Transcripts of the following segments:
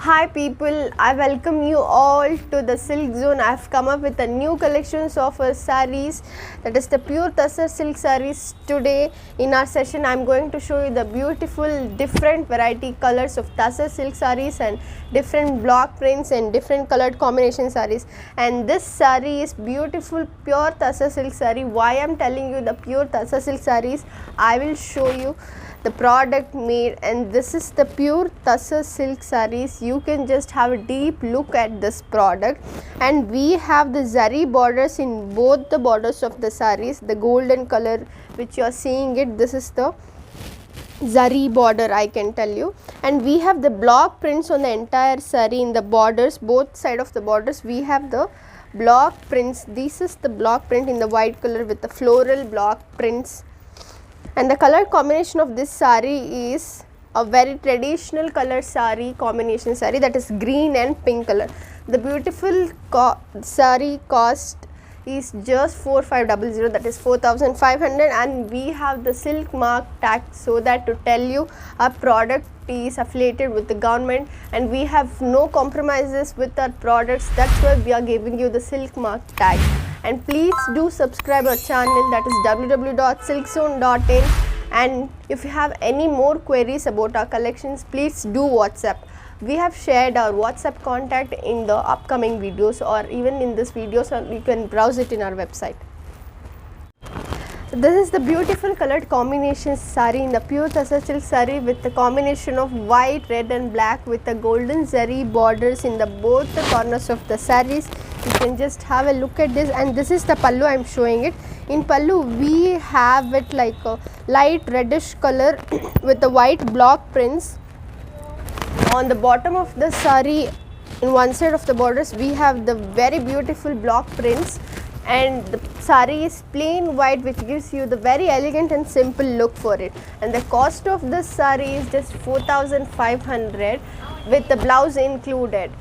Hi people, I welcome you all to the Silk Zone. I have come up with a new collections of sarees, that is the pure Tussar silk sarees. Today in our session I am going to show you the beautiful different variety colors of Tussar silk sarees and different block prints and different colored combination sarees. And this saree is beautiful pure Tussar silk saree. Why I am telling you the pure Tussar silk sarees, I will show you the product made, and this is the pure Tussar silk sarees. You can just have a deep look at this product, and we have the zari borders in both the borders of the sarees. The golden color which you are seeing it, this is the zari border, I can tell you. And we have the block prints on the entire saree in the borders, both side of the borders we have the block prints. This is the block print in the white color with the floral block prints. And the color combination of this saree is a very traditional color saree combination saree, that is green and pink color. The beautiful saree cost is just 4500, that is 4500, and we have the silk mark tag so that to tell you our product is affiliated with the government and we have no compromises with our products. That's why we are giving you the silk mark tag. And please do subscribe our channel, that is www.silkzone.in. and if you have any more queries about our collections, please do WhatsApp. We have shared our WhatsApp contact in the upcoming videos, or even in this video, so you can browse it in our website. So this is the beautiful colored combination saree in the pure Tussar silk saree with the combination of white, red and black with the golden zari borders in the both the corners of the sarees. You can just have a look at this, and this is the pallu. I am showing it. In pallu we have it like a light reddish color with the white block prints. On the bottom of the saree, in one side of the borders, we have the very beautiful block prints, and the saree is plain white, which gives you the very elegant and simple look for it. And the cost of this saree is just 4500 with the blouse included.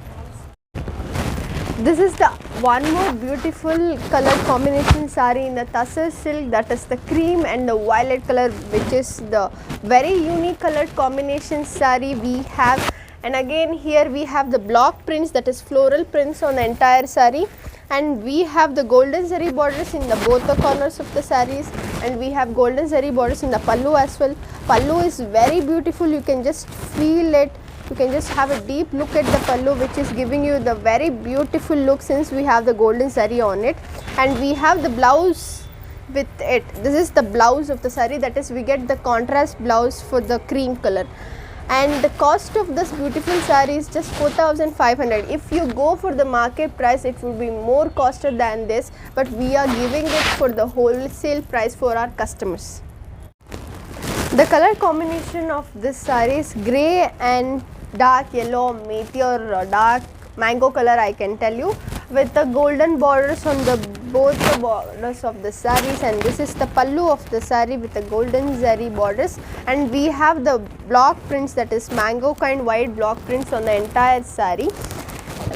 This is the one more beautiful color combination saree in the Tussar silk, that is the cream and the violet color, which is the very unique colored combination saree we have. And again here we have the block prints, that is floral prints on the entire saree, and we have the golden zari borders in the both the corners of the sarees, and we have golden zari borders in the pallu as well. Pallu is very beautiful, you can just feel it. You can just have a deep look at the pallu, which is giving you the very beautiful look since we have the golden zari on it. And we have the blouse with it. This is the blouse of the saree, that is we get the contrast blouse for the cream color. And the cost of this beautiful saree is just 4500. If you go for the market price, it will be more costed than this, but we are giving it for the wholesale price for our customers. The color combination of this saree is grey and dark yellow, meteor, dark mango color, I can tell you, with the golden borders on the both the borders of the sarees. And this is the pallu of the saree with the golden zari borders, and we have the block prints, that is mango kind white block prints on the entire saree.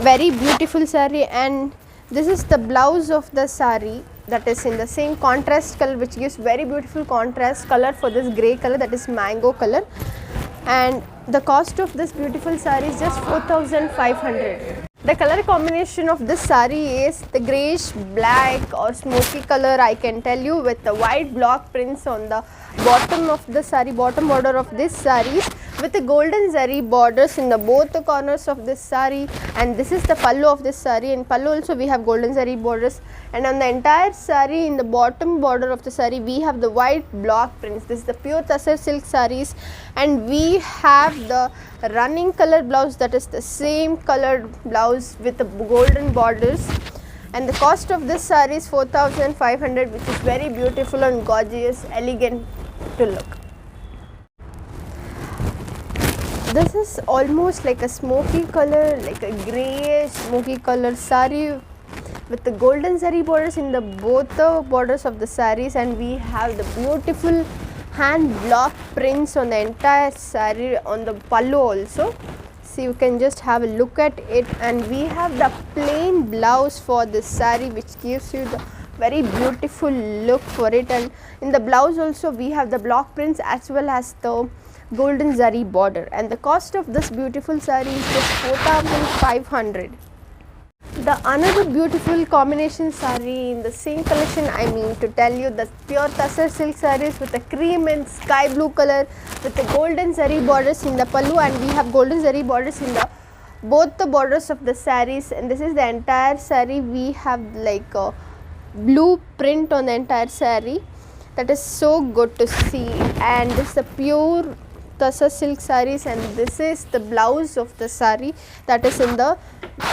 Very beautiful saree. And this is the blouse of the saree, that is in the same contrast color, which gives very beautiful contrast color for this grey color, that is mango color. And the cost of this beautiful saree is just 4500. The color combination of this saree is the greyish black or smoky color, I can tell you, with the white block prints on the bottom of the saree, bottom border of this sarees, with the golden zari borders in the both the corners of this saree. And this is the pallu of this saree. In pallu also we have golden zari borders, and on the entire saree in the bottom border of the saree we have the white block prints. This is the pure Tussar silk sarees, and we have the running color blouse, that is the same colored blouse with the golden borders. And the cost of this saree is 4500, which is very beautiful and gorgeous, elegant to look. This is almost like a smoky color, like a greyish smoky color saree with the golden zari borders in the both the borders of the sarees, and we have the beautiful hand block prints on the entire saree on the pallu also. So you can just have a look at it. And we have the plain blouse for this saree, which gives you the very beautiful look for it. And in the blouse also we have the block prints as well as the golden zari border, and the cost of this beautiful saree is just 4,500. The another beautiful combination saree in the same collection, I mean to tell you, the pure Tassar silk sarees with a cream and sky blue color with the golden zari borders in the pallu, and we have golden zari borders in the both the borders of the sarees, and this is the entire saree. We have like a blue print on the entire saree, that is so good to see, and this is the pure Tassar silk sarees, and this is the blouse of the saree, that is in the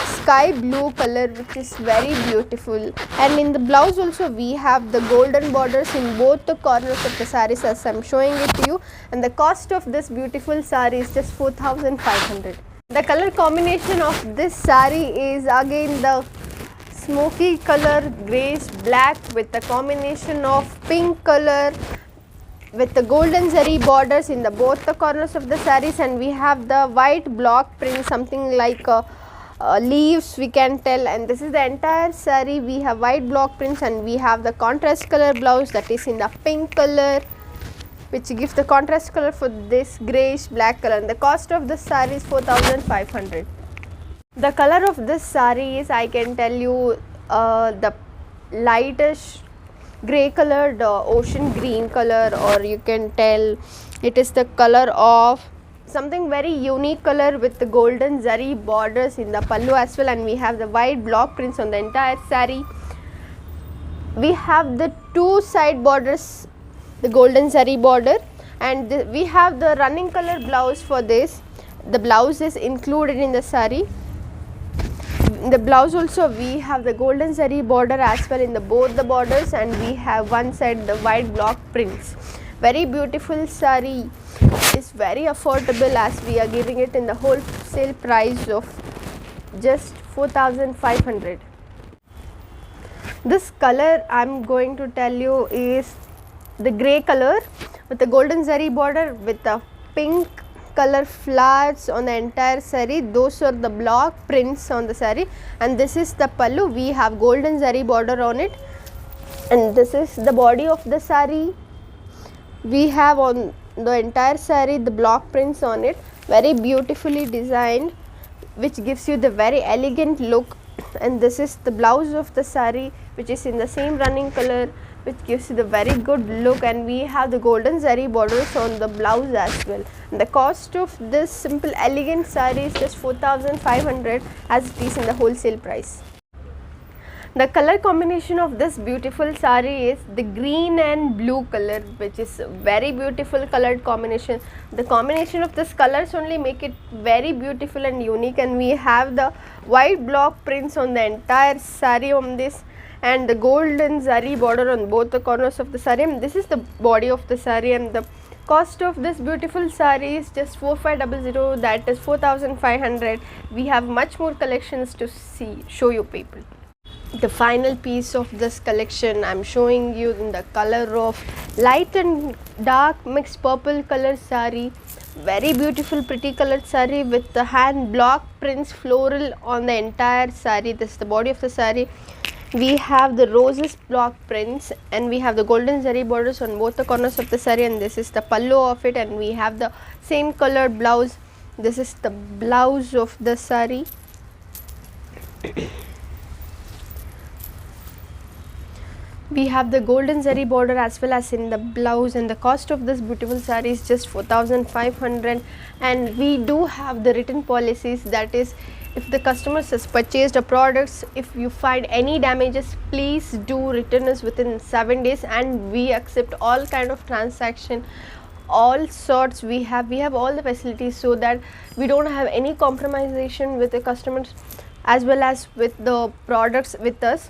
sky blue color, which is very beautiful, and in the blouse also we have the golden borders in both the corners of the sarees as I am showing it to you, and the cost of this beautiful saree is just 4,500. The color combination of this saree is again the smoky color greyish black with the combination of pink color with the golden zari borders in the both the corners of the sarees, and we have the white block print, something like leaves we can tell, and this is the entire saree. We have white block prints, and we have the contrast color blouse that is in the pink color, which gives the contrast color for this greyish black color, and the cost of this saree is 4,500. The color of this saree is, I can tell you, the lightish grey colored ocean green color, or you can tell it is the color of something very unique color with the golden zari borders in the pallu as well, and we have the white block prints on the entire saree. We have the two side borders, the golden zari border, and we have the running color blouse for this. The blouse is included in the saree. In the blouse also we have the golden zari border as well in the both the borders, and we have one side the white block prints. Very beautiful saree, is very affordable as we are giving it in the wholesale price of just 4,500. This color I am going to tell you is the grey color with the golden zari border with the pink color flowers on the entire saree. Those are the block prints on the saree, and this is the pallu. We have golden zari border on it, and this is the body of the saree. We have on the entire saree the block prints on it, very beautifully designed, which gives you the very elegant look, and this is the blouse of the saree, which is in the same running color, which gives you the very good look, and we have the golden zari borders on the blouse as well. And the cost of this simple elegant saree is just 4,500 as it is in the wholesale price. The color combination of this beautiful saree is the green and blue color, which is very beautiful colored combination. The combination of this colors only make it very beautiful and unique, and we have the white block prints on the entire saree on this, and the golden zari border on both the corners of the saree, and this is the body of the saree, and the cost of this beautiful saree is just 4,500, that is 4,500. We have much more collections to show you people. The final piece of this collection I am showing you in the color of light and dark mixed purple color saree. Very beautiful pretty colored saree with the hand block prints floral on the entire saree. This is the body of the saree. We have the roses block prints, and we have the golden zari borders on both the corners of the saree, and this is the pallu of it, and we have the same colored blouse. This is the blouse of the saree. We have the golden zari border as well as in the blouse, and the cost of this beautiful saree is just 4,500, and we do have the written policies, that is, if the customer has purchased a products, if you find any damages, please do return us within 7 days, and we accept all kind of transaction, all sorts. We have all the facilities, so that we don't have any compromisation with the customers as well as with the products with us.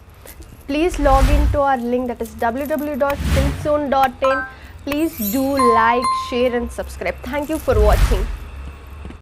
Please log into our link, that is www.silkzone.in. Please do like, share and subscribe. Thank you for watching.